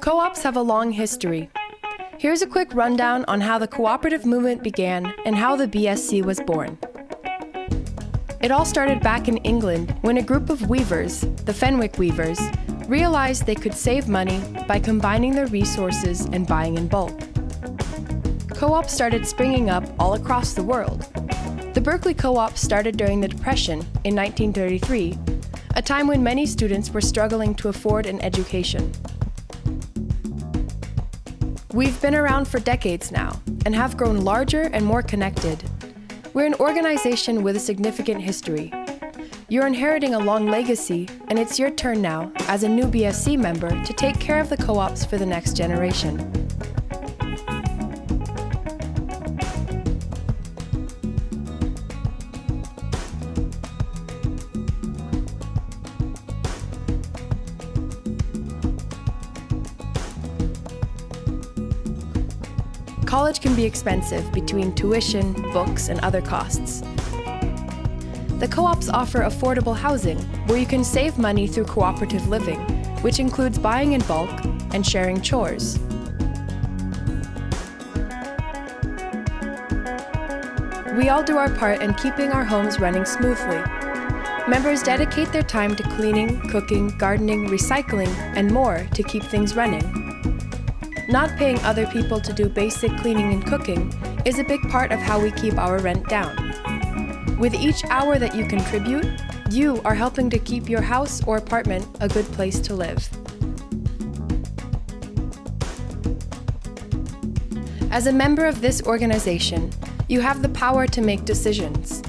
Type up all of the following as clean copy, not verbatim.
Co-ops have a long history. Here's a quick rundown on how the cooperative movement began and how the BSC was born. It all started back in England when a group of weavers, the Fenwick weavers, realized they could save money by combining their resources and buying in bulk. Co-ops started springing up all across the world. The Berkeley Co-op started during the Depression in 1933, a time when many students were struggling to afford an education. We've been around for decades now and have grown larger and more connected. We're an organization with a significant history. You're inheriting a long legacy, and it's your turn now, as a new BSC member, to take care of the co-ops for the next generation. College can be expensive between tuition, books, and other costs. The co-ops offer affordable housing, where you can save money through cooperative living, which includes buying in bulk and sharing chores. We all do our part in keeping our homes running smoothly. Members dedicate their time to cleaning, cooking, gardening, recycling, and more to keep things running. Not paying other people to do basic cleaning and cooking is a big part of how we keep our rent down. With each hour that you contribute, you are helping to keep your house or apartment a good place to live. As a member of this organization, you have the power to make decisions.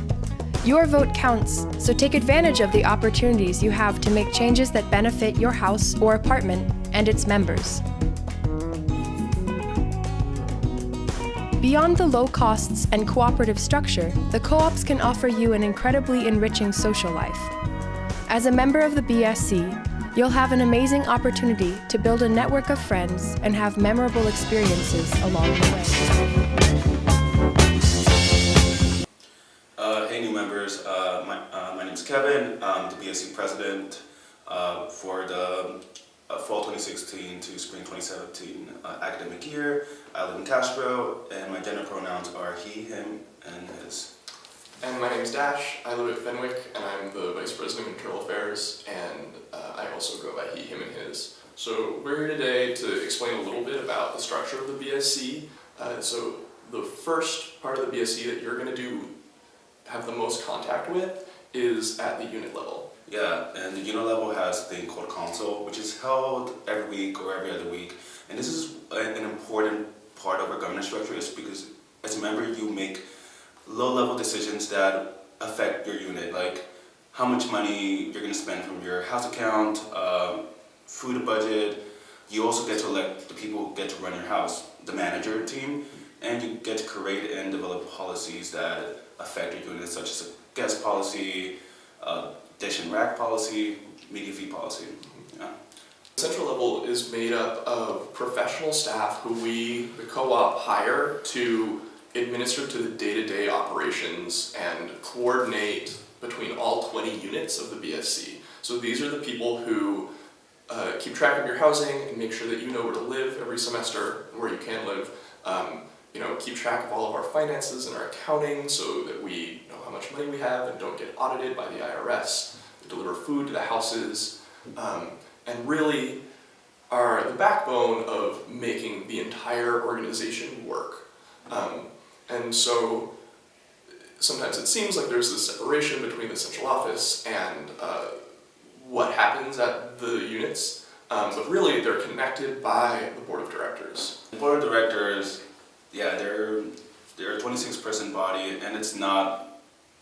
Your vote counts, so take advantage of the opportunities you have to make changes that benefit your house or apartment and its members. Beyond the low costs and cooperative structure, the co-ops can offer you an incredibly enriching social life. As a member of the BSC, you'll have an amazing opportunity to build a network of friends and have memorable experiences along the way. Hey new members, my name is Kevin. I'm the BSC president for the fall 2016 to spring 2017 academic year. I live in Castro, and my gender pronouns are he, him, and his. And my name is Dash. I live at Fenwick, and I'm the Vice President of Internal Affairs, and I also go by he, him, and his. So we're here today to explain a little bit about the structure of the BSC. So the first part of the BSC that you're going to have the most contact with is at the unit level. Yeah, and the unit level has a thing called council, which is held every week or every other week. And this is an important part of our governance structure, is because as a member you make low-level decisions that affect your unit, like how much money you're going to spend from your house account, food budget. You also get to elect the people who get to run your house, the manager team, and you get to create and develop policies that affect your unit, such as a guest policy, dish and rack policy, media fee policy. Yeah. The central level is made up of professional staff who we, the co-op, hire to administer to the day-to-day operations and coordinate between all 20 units of the BSC. So these are the people who keep track of your housing and make sure that you know where to live every semester, where you can live. Keep track of all of our finances and our accounting so that we know how much money we have and don't get audited by the IRS. We deliver food to the houses, and really are the backbone of making the entire organization work. And so sometimes it seems like there's this separation between the central office and what happens at the units, but really they're connected by the board of directors. The board of directors, yeah, they're a 26-person body, and it's not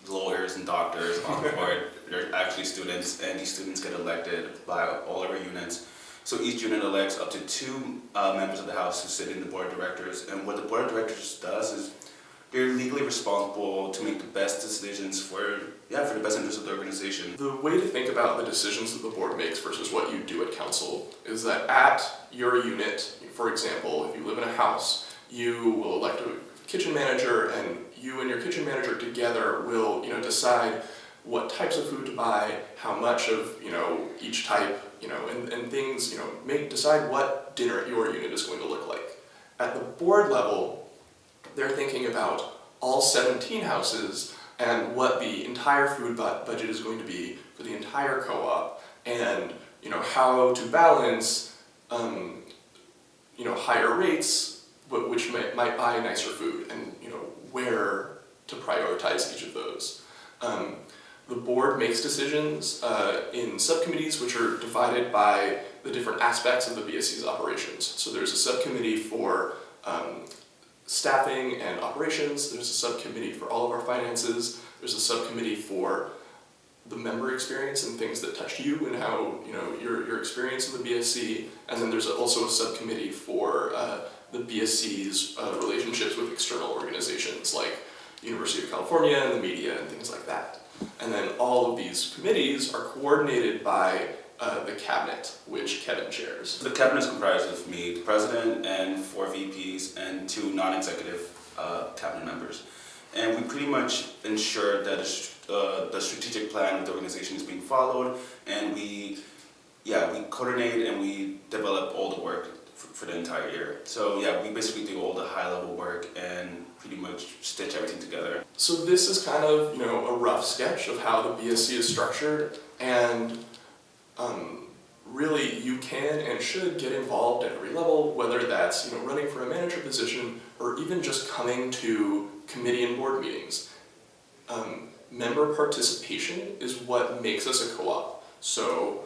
lawyers and doctors on the board. They're actually students, and these students get elected by all of our units. So each unit elects up to 2 members of the House who sit in the board of directors, and what the board of directors does is they're legally responsible to make the best decisions for the best interest of the organization. The way to think about the decisions that the board makes versus what you do at council is that at your unit, for example, if you live in a house, you will elect a kitchen manager, and you and your kitchen manager together will decide what types of food to buy, how much of, each type, and things, decide what dinner at your unit is going to look like. At the board level, they're thinking about all 17 houses and what the entire food budget is going to be for the entire co-op, and how to balance higher rates, which might buy nicer food, and where to prioritize each of those. The board makes decisions in subcommittees, which are divided by the different aspects of the BSC's operations. So there's a subcommittee for staffing and operations, there's a subcommittee for all of our finances, there's a subcommittee for the member experience and things that touch you and how your experience in the BSC, and then there's also a subcommittee for the BSC's relationships with external organizations like University of California and the media and things like that. And then all of these committees are coordinated by the cabinet, which Kevin chairs. The cabinet is comprised of me, the president, and 4 VPs and 2 non-executive cabinet members. And we pretty much ensure that the strategic plan of the organization is being followed, and we coordinate and we develop all the work for the entire year. So we basically do all the high-level work and pretty much stitch everything together. So this is kind of a rough sketch of how the BSC is structured, and really you can and should get involved at every level, whether that's running for a manager position or even just coming to committee and board meetings. Member participation is what makes us a co-op. So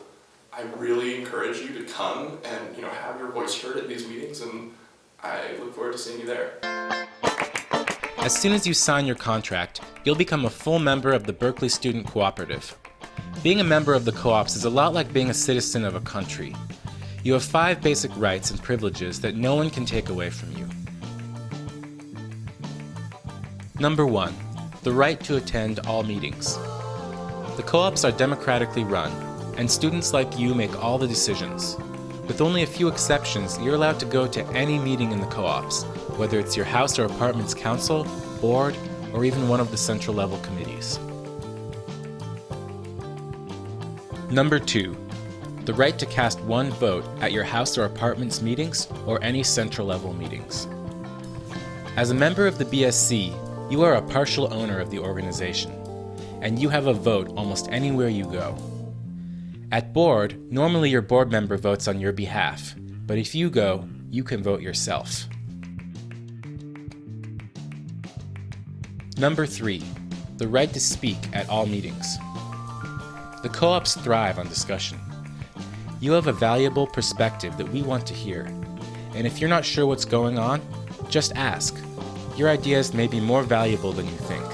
I really encourage you to come and have your voice heard at these meetings, and I look forward to seeing you there. As soon as you sign your contract, you'll become a full member of the Berkeley Student Cooperative. Being a member of the co-ops is a lot like being a citizen of a country. You have 5 basic rights and privileges that no one can take away from you. Number 1, the right to attend all meetings. The co-ops are democratically run, and students like you make all the decisions. With only a few exceptions, you're allowed to go to any meeting in the co-ops, whether it's your house or apartment's council, board, or even one of the central level committees. Number 2, the right to cast 1 vote at your house or apartment's meetings or any central level meetings. As a member of the BSC, you are a partial owner of the organization, and you have a vote almost anywhere you go. At board, normally your board member votes on your behalf, but if you go, you can vote yourself. Number 3, the right to speak at all meetings. The co-ops thrive on discussion. You have a valuable perspective that we want to hear, and if you're not sure what's going on, just ask. Your ideas may be more valuable than you think.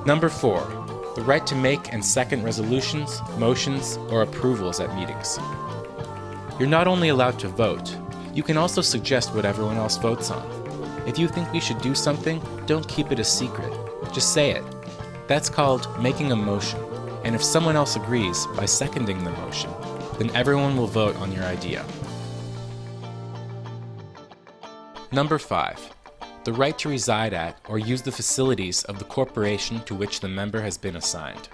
Number 4, the right to make and second resolutions, motions, or approvals at meetings. You're not only allowed to vote, you can also suggest what everyone else votes on. If you think we should do something, don't keep it a secret. Just say it. That's called making a motion, and if someone else agrees by seconding the motion, then everyone will vote on your idea. Number 5, the right to reside at or use the facilities of the corporation to which the member has been assigned.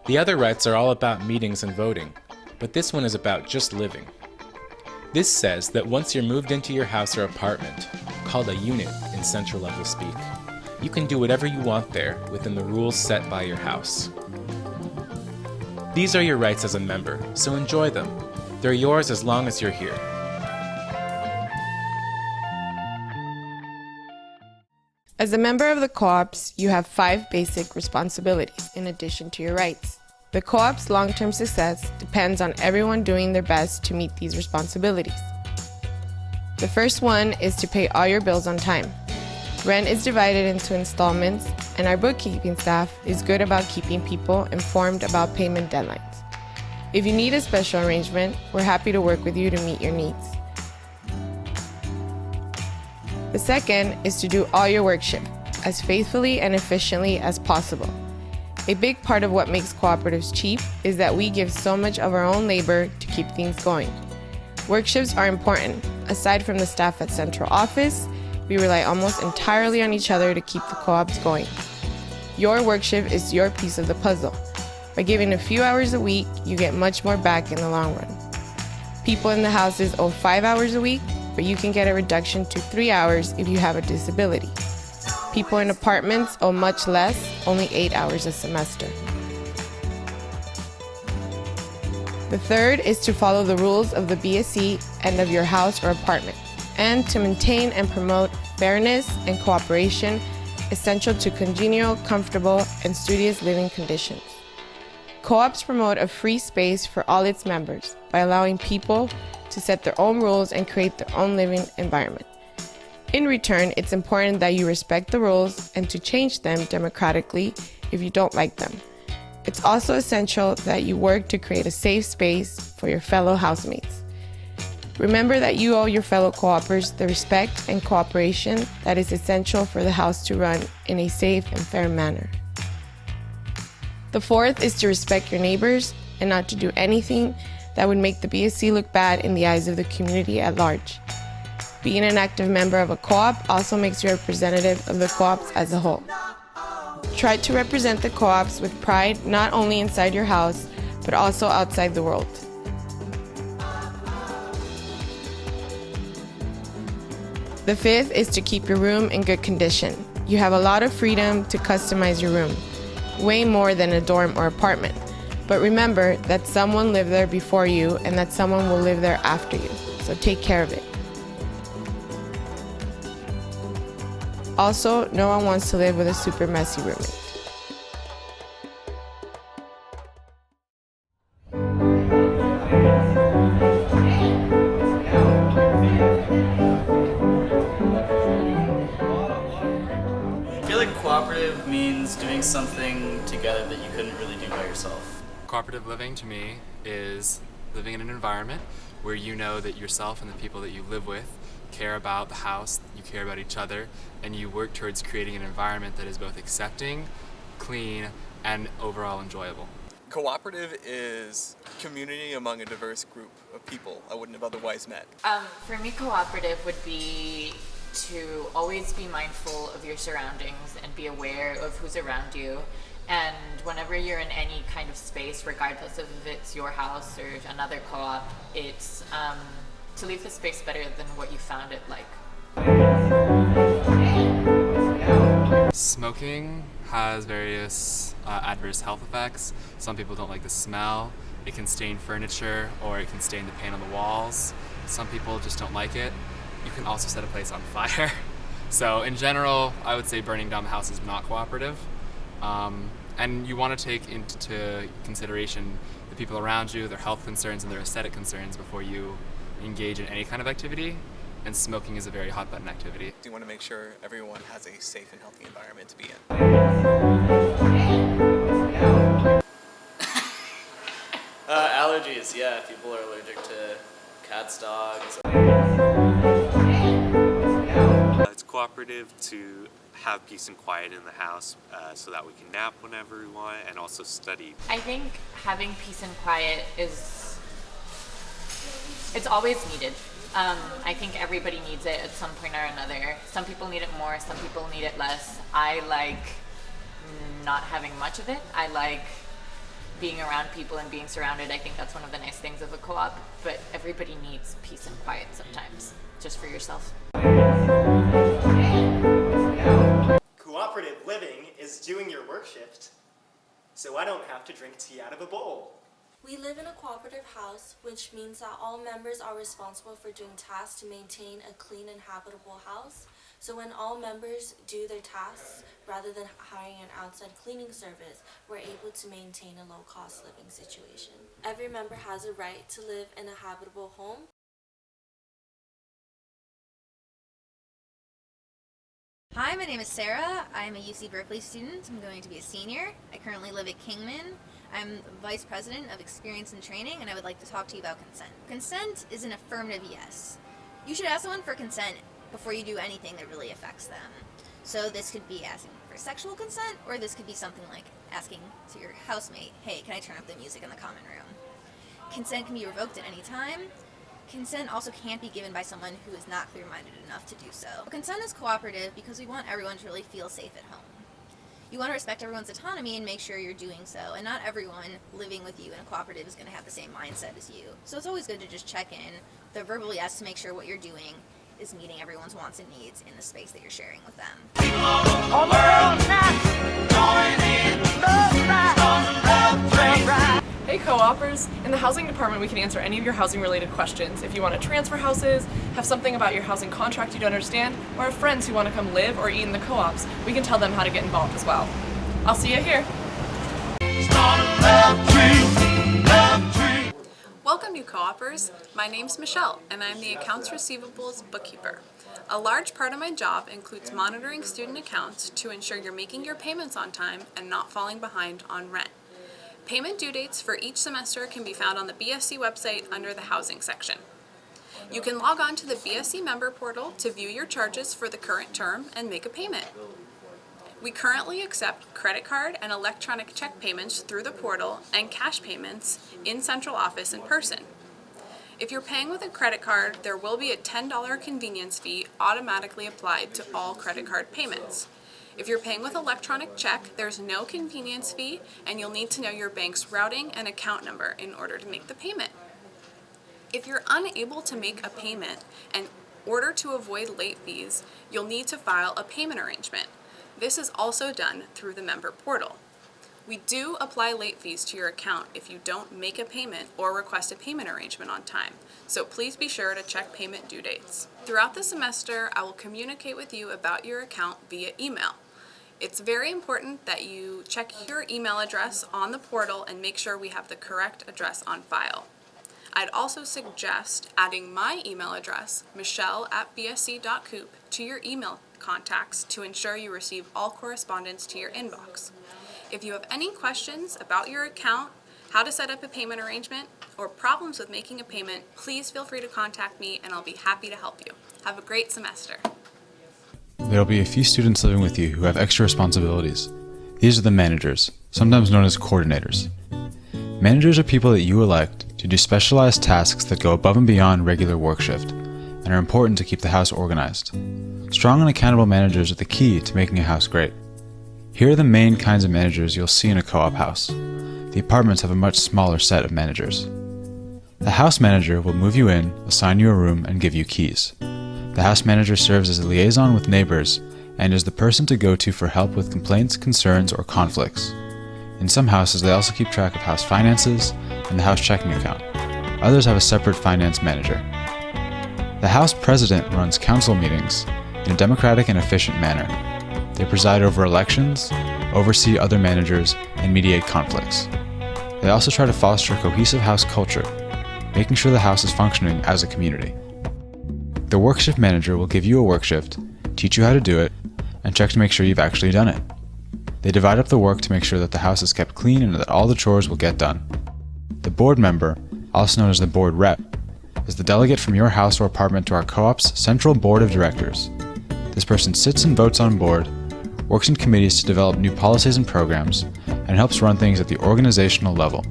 The other rights are all about meetings and voting, but this one is about just living. This says that once you're moved into your house or apartment, called a unit in central level speak, you can do whatever you want there within the rules set by your house. These are your rights as a member, so enjoy them. They're yours as long as you're here. As a member of the co-ops, you have 5 basic responsibilities in addition to your rights. The co-op's long-term success depends on everyone doing their best to meet these responsibilities. The first one is to pay all your bills on time. Rent is divided into installments, and our bookkeeping staff is good about keeping people informed about payment deadlines. If you need a special arrangement, we're happy to work with you to meet your needs. The second is to do all your work shift as faithfully and efficiently as possible. A big part of what makes cooperatives cheap is that we give so much of our own labor to keep things going. Work shifts are important. Aside from the staff at central office, we rely almost entirely on each other to keep the co-ops going. Your work shift is your piece of the puzzle. By giving a few hours a week, you get much more back in the long run. People in the houses owe 5 hours a week, but you can get a reduction to 3 hours if you have a disability. People in apartments owe much less, only 8 hours a semester. The third is to follow the rules of the BSC and of your house or apartment, and to maintain and promote fairness and cooperation essential to congenial, comfortable, and studious living conditions. Co-ops promote a free space for all its members by allowing people to set their own rules and create their own living environment. In return, it's important that you respect the rules and to change them democratically if you don't like them. It's also essential that you work to create a safe space for your fellow housemates. Remember that you owe your fellow co-opers the respect and cooperation that is essential for the house to run in a safe and fair manner. The fourth is to respect your neighbors and not to do anything that would make the BSC look bad in the eyes of the community at large. Being an active member of a co-op also makes you a representative of the co-ops as a whole. Try to represent the co-ops with pride not only inside your house, but also outside the world. The fifth is to keep your room in good condition. You have a lot of freedom to customize your room, way more than a dorm or apartment. But remember that someone lived there before you and that someone will live there after you, so take care of it. Also, no one wants to live with a super messy roommate. I feel like cooperative means doing something together that you couldn't really do by yourself. Cooperative living to me is living in an environment where you know that yourself and the people that you live with care about the house, you care about each other, and you work towards creating an environment that is both accepting, clean, and overall enjoyable. Cooperative is community among a diverse group of people I wouldn't have otherwise met. For me, cooperative would be to always be mindful of your surroundings and be aware of who's around you. And whenever you're in any kind of space, regardless of if it's your house or another co-op, it's to leave the space better than what you found it like. Smoking has various adverse health effects. Some people don't like the smell. It can stain furniture or it can stain the paint on the walls. Some people just don't like it. You can also set a place on fire. So in general, I would say burning down the house is not cooperative. And you want to take into consideration the people around you, their health concerns and their aesthetic concerns before you engage in any kind of activity. And smoking is a very hot button activity. You want to make sure everyone has a safe and healthy environment to be in. Allergies, yeah, people are allergic to cats, dogs. It's cooperative to have peace and quiet in the house so that we can nap whenever we want and also study. I think having peace and quiet it's always needed. I think everybody needs it at some point or another. Some people need it more, some people need it less. I like not having much of it. I like being around people and being surrounded. I think that's one of the nice things of a co-op, but everybody needs peace and quiet sometimes, just for yourself. Cooperative living is doing your work shift, so I don't have to drink tea out of a bowl. We live in a cooperative house, which means that all members are responsible for doing tasks to maintain a clean and habitable house. So when all members do their tasks, rather than hiring an outside cleaning service, we're able to maintain a low-cost living situation. Every member has a right to live in a habitable home. Hi, my name is Sarah. I'm a UC Berkeley student. I'm going to be a senior. I currently live at Kingman. I'm Vice President of Experience and Training, and I would like to talk to you about consent. Consent is an affirmative yes. You should ask someone for consent before you do anything that really affects them. So this could be asking for sexual consent, or this could be something like asking to your housemate, hey, can I turn up the music in the common room? Consent can be revoked at any time. Consent also can't be given by someone who is not clear-minded enough to do so. Consent is cooperative because we want everyone to really feel safe at home. You want to respect everyone's autonomy and make sure you're doing so, and not everyone living with you in a cooperative is going to have the same mindset as you. So it's always good to just check in with a verbal yes to make sure what you're doing is meeting everyone's wants and needs in the space that you're sharing with them. Hey co-opers! In the housing department we can answer any of your housing related questions. If you want to transfer houses, have something about your housing contract you don't understand, or have friends who want to come live or eat in the co-ops, we can tell them how to get involved as well. I'll see you here! Welcome new co-opers. My name's Michelle and I'm the Accounts Receivables Bookkeeper. A large part of my job includes monitoring student accounts to ensure you're making your payments on time and not falling behind on rent. Payment due dates for each semester can be found on the BSC website under the Housing section. You can log on to the BSC member portal to view your charges for the current term and make a payment. We currently accept credit card and electronic check payments through the portal and cash payments in central office in person. If you're paying with a credit card, there will be a $10 convenience fee automatically applied to all credit card payments. If you're paying with electronic check, there's no convenience fee and you'll need to know your bank's routing and account number in order to make the payment. If you're unable to make a payment in order to avoid late fees, you'll need to file a payment arrangement. This is also done through the member portal. We do apply late fees to your account if you don't make a payment or request a payment arrangement on time, so please be sure to check payment due dates. Throughout the semester, I will communicate with you about your account via email. It's very important that you check your email address on the portal and make sure we have the correct address on file. I'd also suggest adding my email address, michelle@bsc.coop, to your email contacts to ensure you receive all correspondence to your inbox. If you have any questions about your account, how to set up a payment arrangement, or problems with making a payment, please feel free to contact me and I'll be happy to help you. Have a great semester. There will be a few students living with you who have extra responsibilities. These are the managers, sometimes known as coordinators. Managers are people that you elect to do specialized tasks that go above and beyond regular work shift and are important to keep the house organized. Strong and accountable managers are the key to making a house great. Here are the main kinds of managers you'll see in a co-op house. The apartments have a much smaller set of managers. The house manager will move you in, assign you a room, and give you keys. The house manager serves as a liaison with neighbors and is the person to go to for help with complaints, concerns, or conflicts. In some houses, they also keep track of house finances and the house checking account. Others have a separate finance manager. The house president runs council meetings in a democratic and efficient manner. They preside over elections, oversee other managers, and mediate conflicts. They also try to foster a cohesive house culture, making sure the house is functioning as a community. The work shift manager will give you a work shift, teach you how to do it, and check to make sure you've actually done it. They divide up the work to make sure that the house is kept clean and that all the chores will get done. The board member, also known as the board rep, is the delegate from your house or apartment to our co-op's central board of directors. This person sits and votes on board, works in committees to develop new policies and programs, and helps run things at the organizational level.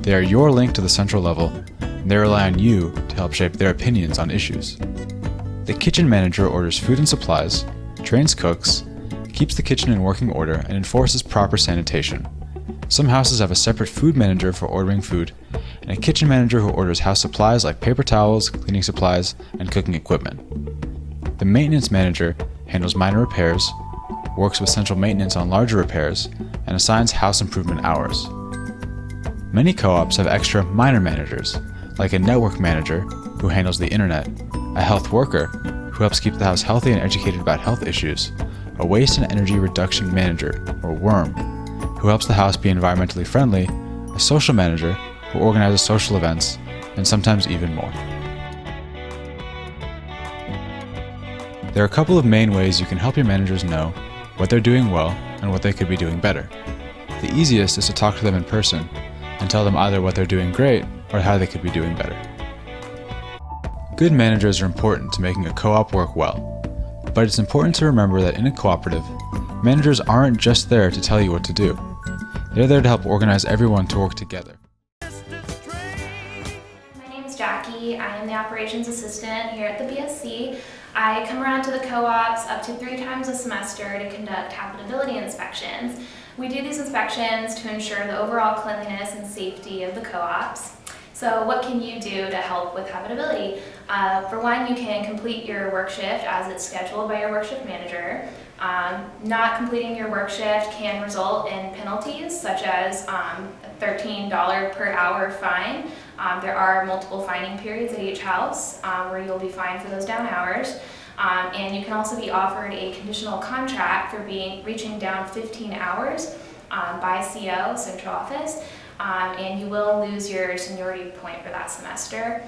They are your link to the central level, and they rely on you to help shape their opinions on issues. The kitchen manager orders food and supplies, trains cooks, keeps the kitchen in working order, and enforces proper sanitation. Some houses have a separate food manager for ordering food, and a kitchen manager who orders house supplies like paper towels, cleaning supplies, and cooking equipment. The maintenance manager handles minor repairs, works with central maintenance on larger repairs, and assigns house improvement hours. Many co-ops have extra minor managers, like a network manager who handles the internet, a health worker who helps keep the house healthy and educated about health issues, a waste and energy reduction manager, or WORM, who helps the house be environmentally friendly, a social manager who organizes social events, and sometimes even more. There are a couple of main ways you can help your managers know what they're doing well and what they could be doing better. The easiest is to talk to them in person and tell them either what they're doing great or how they could be doing better. Good managers are important to making a co-op work well, but it's important to remember that in a cooperative, managers aren't just there to tell you what to do. They're there to help organize everyone to work together. My name's Jackie. Jackie. I am the operations assistant here at the BSC. I come around to the co-ops up to 3 times a semester to conduct habitability inspections. We do these inspections to ensure the overall cleanliness and safety of the co-ops. So what can you do to help with habitability? For one, you can complete your work shift as it's scheduled by your work shift manager. Not completing your work shift can result in penalties such as a $13 per hour fine. There are multiple fining periods at each house where you'll be fined for those down hours. And you can also be offered a conditional contract for reaching down 15 hours by CO, central office, and you will lose your seniority point for that semester.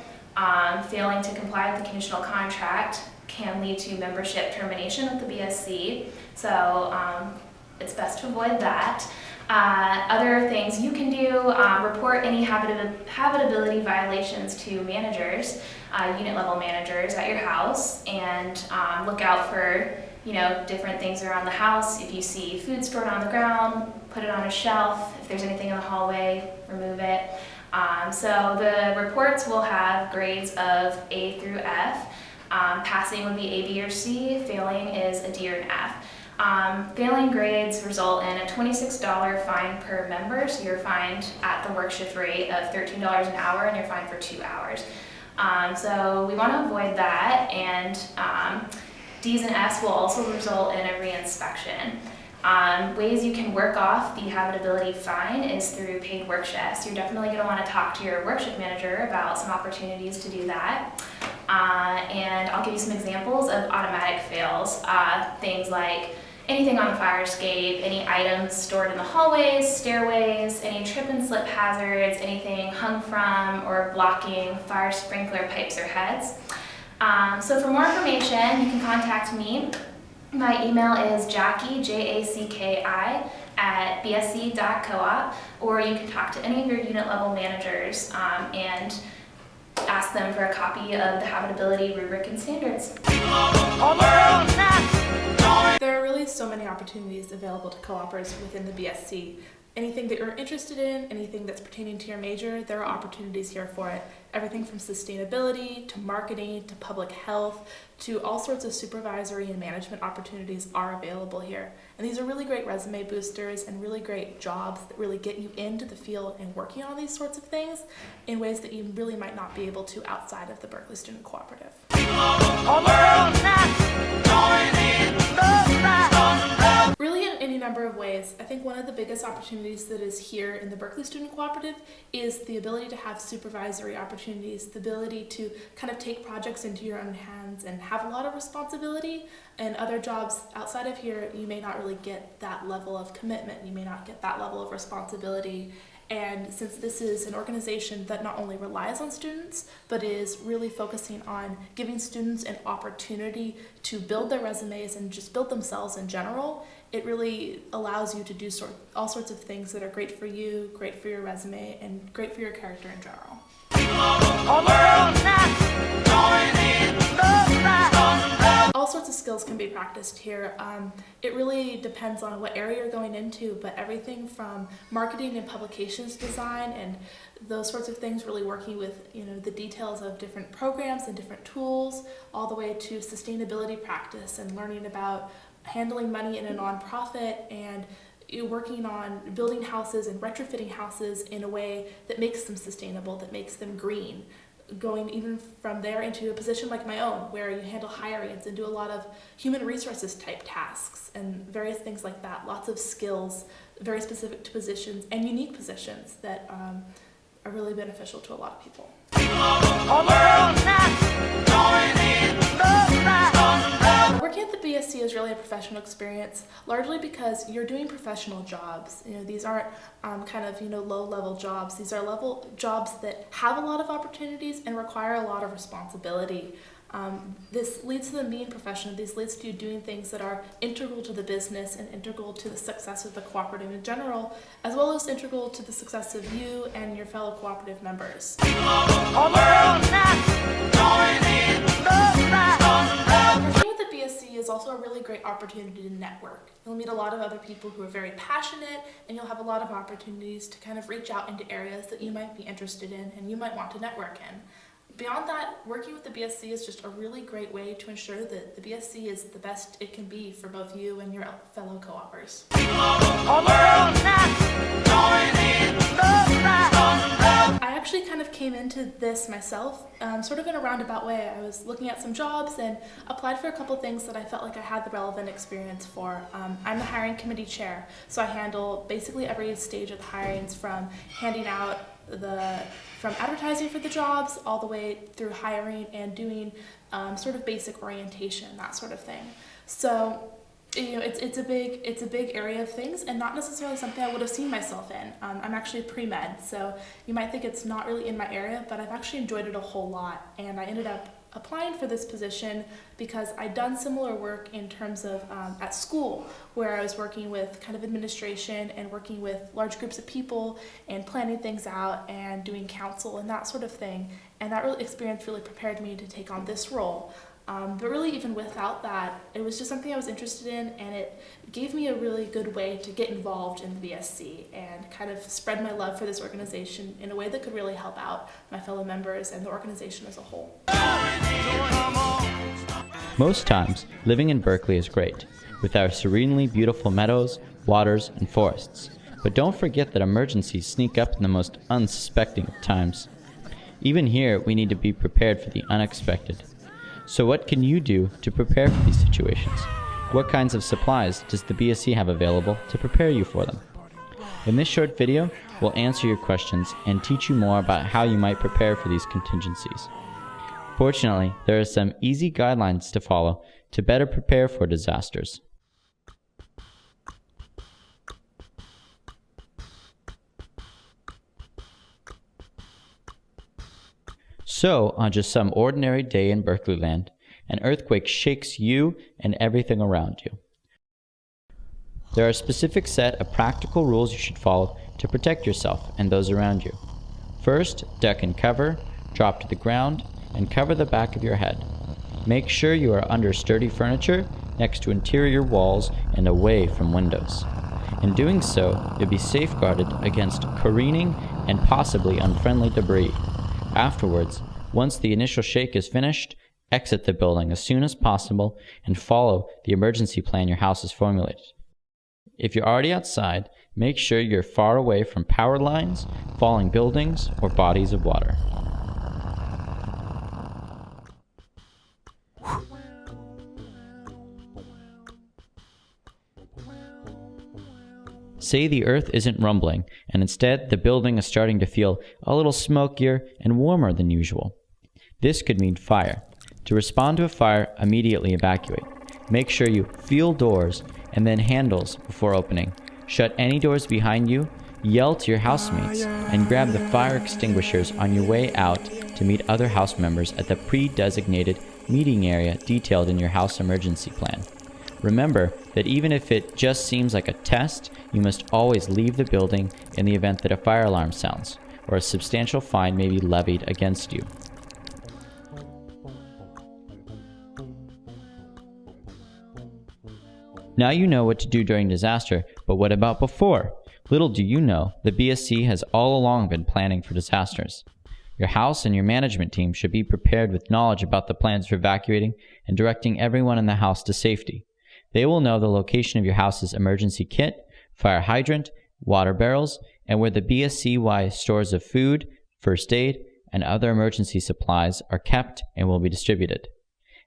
Failing to comply with the conditional contract can lead to membership termination with the BSC, so it's best to avoid that. Other things you can do, report any habitability violations to managers, unit level managers at your house, and look out for different things around the house. If you see food stored on the ground, put it on a shelf. If there's anything in the hallway, remove it. So the reports will have grades of A through F. Passing would be A, B, or C. Failing is a D or an F. Failing grades result in a $26 fine per member, so you're fined at the work shift rate of $13 an hour, and you're fined for 2 hours. So we want to avoid that, and D's and F's will also result in a reinspection. Ways you can work off the habitability fine is through paid work shifts. You're definitely going to want to talk to your work shift manager about some opportunities to do that. And I'll give you some examples of automatic fails. Things like anything on the fire escape, any items stored in the hallways, stairways, any trip and slip hazards, anything hung from or blocking fire sprinkler pipes or heads. So for more information, you can contact me. My email is Jackie, Jacki, at bsc.coop, or you can talk to any of your unit level managers and ask them for a copy of the habitability rubric and standards. There are really so many opportunities available to co-opers within the BSC. Anything that you're interested in, anything that's pertaining to your major, there are opportunities here for it. Everything from sustainability, to marketing, to public health, to all sorts of supervisory and management opportunities are available here. And these are really great resume boosters and really great jobs that really get you into the field and working on these sorts of things in ways that you really might not be able to outside of the Berkeley Student Cooperative. Really in any number of ways. I think one of the biggest opportunities that is here in the Berkeley Student Cooperative is the ability to have supervisory opportunities, the ability to kind of take projects into your own hands and have a lot of responsibility. And other jobs outside of here, you may not really get that level of commitment, you may not get that level of responsibility. And since this is an organization that not only relies on students, but is really focusing on giving students an opportunity to build their resumes and just build themselves in general, it really allows you to do all sorts of things that are great for you, great for your resume, and great for your character in general. All sorts of skills can be practiced here. It really depends on what area you're going into, but everything from marketing and publications design and those sorts of things, really working with the details of different programs and different tools, all the way to sustainability practice and learning about handling money in a nonprofit and working on building houses and retrofitting houses in a way that makes them sustainable, that makes them green. Going even from there into a position like my own, where you handle hirings and do a lot of human resources type tasks and various things like that. Lots of skills, very specific to positions and unique positions that are really beneficial to a lot of people. Working at the BSC is really a professional experience, largely because you're doing professional jobs. These aren't low-level jobs. These are level jobs that have a lot of opportunities and require a lot of responsibility. This leads to them being professional. This leads to you doing things that are integral to the business and integral to the success of the cooperative in general, as well as integral to the success of you and your fellow cooperative members. Working with the BSC is also a really great opportunity to network. You'll meet a lot of other people who are very passionate, and you'll have a lot of opportunities to kind of reach out into areas that you might be interested in and you might want to network in. beyond that, working with the BSC is just a really great way to ensure that the BSC is the best it can be for both you and your fellow co-opers. I actually kind of came into this myself, sort of in a roundabout way. I was looking at some jobs and applied for a couple things that I felt like I had the relevant experience for. I'm the hiring committee chair, so I handle basically every stage of the hirings, from handing out from advertising for the jobs all the way through hiring and doing sort of basic orientation, that sort of thing. So, you know, it's a big area of things, and not necessarily something I would have seen myself in. I'm actually pre-med, so you might think it's not really in my area, but I've actually enjoyed it a whole lot, and I ended up applying for this position because I'd done similar work in terms of at school, where I was working with kind of administration and working with large groups of people and planning things out and doing counsel and that sort of thing. And that experience really prepared me to take on this role. But really, even without that, it was just something I was interested in, and it gave me a really good way to get involved in the BSC and kind of spread my love for this organization in a way that could really help out my fellow members and the organization as a whole. Most times, living in Berkeley is great, with our serenely beautiful meadows, waters, and forests. But don't forget that emergencies sneak up in the most unsuspecting of times. Even here, we need to be prepared for the unexpected. So what can you do to prepare for these situations? What kinds of supplies does the BSC have available to prepare you for them? In this short video, we'll answer your questions and teach you more about how you might prepare for these contingencies. Fortunately, there are some easy guidelines to follow to better prepare for disasters. So, on just some ordinary day in Berkeley land, an earthquake shakes you and everything around you. There are a specific set of practical rules you should follow to protect yourself and those around you. First, duck and cover, drop to the ground, and cover the back of your head. Make sure you are under sturdy furniture, next to interior walls, and away from windows. In doing so, you'll be safeguarded against careening and possibly unfriendly debris. Afterwards, once the initial shake is finished, exit the building as soon as possible and follow the emergency plan your house has formulated. If you're already outside, make sure you're far away from power lines, falling buildings, or bodies of water. Say the earth isn't rumbling, and instead the building is starting to feel a little smokier and warmer than usual. This could mean fire. To respond to a fire, immediately evacuate. Make sure you feel doors and then handles before opening. Shut any doors behind you, yell to your housemates, and grab the fire extinguishers on your way out to meet other house members at the pre-designated meeting area detailed in your house emergency plan. Remember that even if it just seems like a test, you must always leave the building in the event that a fire alarm sounds, or a substantial fine may be levied against you. Now you know what to do during disaster, but what about before? Little do you know, the BSC has all along been planning for disasters. Your house and your management team should be prepared with knowledge about the plans for evacuating and directing everyone in the house to safety. They will know the location of your house's emergency kit, fire hydrant, water barrels, and where the BSC-Y stores of food, first aid, and other emergency supplies are kept and will be distributed.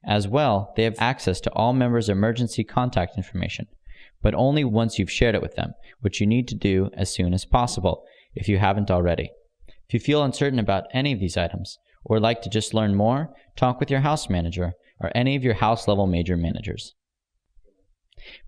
As well, they have access to all members' emergency contact information, but only once you've shared it with them, which you need to do as soon as possible if you haven't already. If you feel uncertain about any of these items, or would like to just learn more, talk with your house manager or any of your house-level major managers.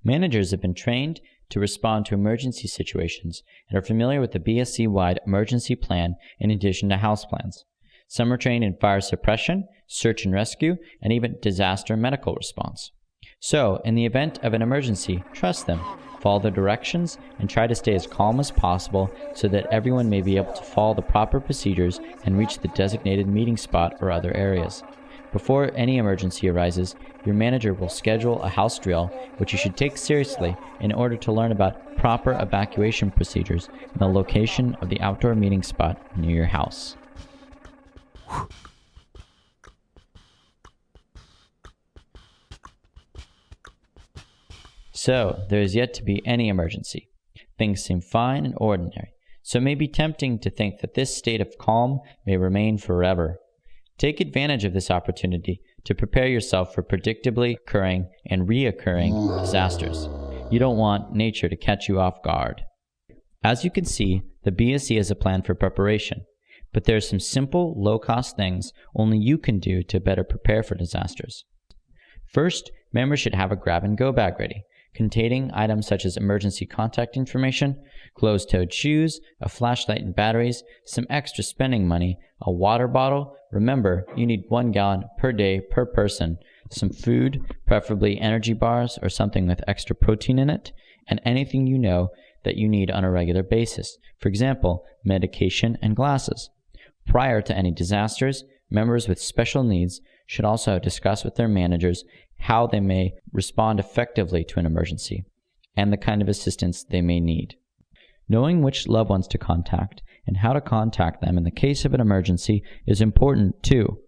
Managers have been trained to respond to emergency situations and are familiar with the BSC-wide emergency plan in addition to house plans. Some are trained in fire suppression, search and rescue, and even disaster medical response. So, in the event of an emergency, trust them, follow their directions, and try to stay as calm as possible so that everyone may be able to follow the proper procedures and reach the designated meeting spot or other areas. Before any emergency arises, your manager will schedule a house drill, which you should take seriously in order to learn about proper evacuation procedures and the location of the outdoor meeting spot near your house. So, there is yet to be any emergency. Things seem fine and ordinary, so it may be tempting to think that this state of calm may remain forever. Take advantage of this opportunity to prepare yourself for predictably occurring and reoccurring disasters. You don't want nature to catch you off guard. As you can see, the BSC has a plan for preparation, but there are some simple, low-cost things only you can do to better prepare for disasters. First, members should have a grab-and-go bag ready, containing items such as emergency contact information, closed-toed shoes, a flashlight and batteries, some extra spending money, a water bottle. Remember, you need 1 gallon per day per person, some food, preferably energy bars or something with extra protein in it, and anything you know that you need on a regular basis. For example, medication and glasses. Prior to any disasters, members with special needs should also discuss with their managers how they may respond effectively to an emergency and the kind of assistance they may need. Knowing which loved ones to contact and how to contact them in the case of an emergency is important too.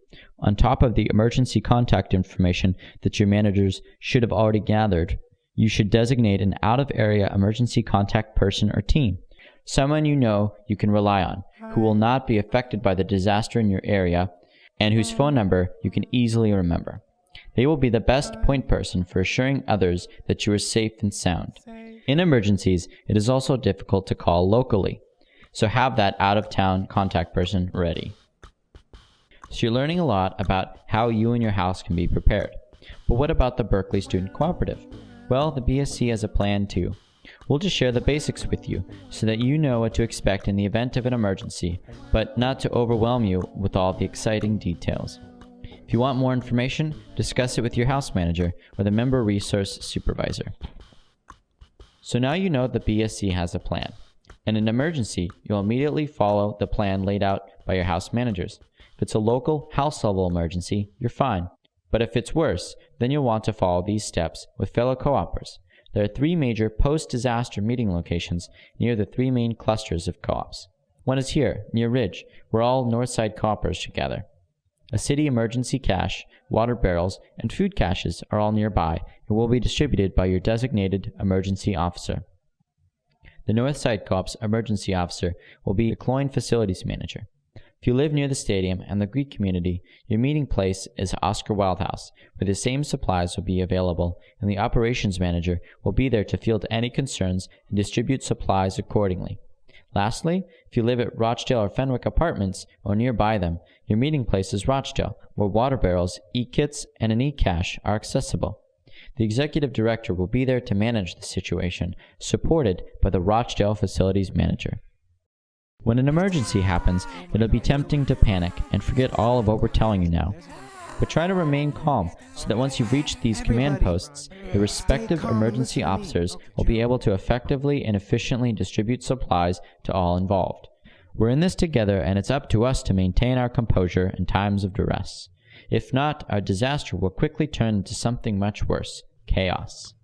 On top of the emergency contact information that your managers should have already gathered, you should designate an out-of-area emergency contact person or team, someone you know you can rely on, who will not be affected by the disaster in your area, and whose phone number you can easily remember. They will be the best point person for assuring others that you are safe and sound. In emergencies, it is also difficult to call locally, so have that out-of-town contact person ready. So you're learning a lot about how you and your house can be prepared. But what about the Berkeley Student Cooperative? Well, the BSC has a plan too. We'll just share the basics with you so that you know what to expect in the event of an emergency, but not to overwhelm you with all the exciting details. If you want more information, discuss it with your house manager or the member resource supervisor. So now you know the BSC has a plan. In an emergency, you'll immediately follow the plan laid out by your house managers. If it's a local, house-level emergency, you're fine. But if it's worse, then you'll want to follow these steps with fellow co-opers. There are 3 major post-disaster meeting locations near the 3 main clusters of co-ops. One is here, near Ridge, where all Northside co-opers should gather. A city emergency cache, water barrels, and food caches are all nearby and will be distributed by your designated emergency officer. The Northside Co-op's emergency officer will be the Cloyne facilities manager. If you live near the stadium and the Greek community, your meeting place is Oscar Wilde House, where the same supplies will be available, and the operations manager will be there to field any concerns and distribute supplies accordingly. Lastly, if you live at Rochdale or Fenwick Apartments or nearby them, your meeting place is Rochdale, where water barrels, e-kits, and an e-cache are accessible. The executive director will be there to manage the situation, supported by the Rochdale facilities manager. When an emergency happens, it'll be tempting to panic and forget all of what we're telling you now. But try to remain calm so that once you've reached these command posts, the respective emergency officers will be able to effectively and efficiently distribute supplies to all involved. We're in this together, and it's up to us to maintain our composure in times of duress. If not, our disaster will quickly turn into something much worse: chaos.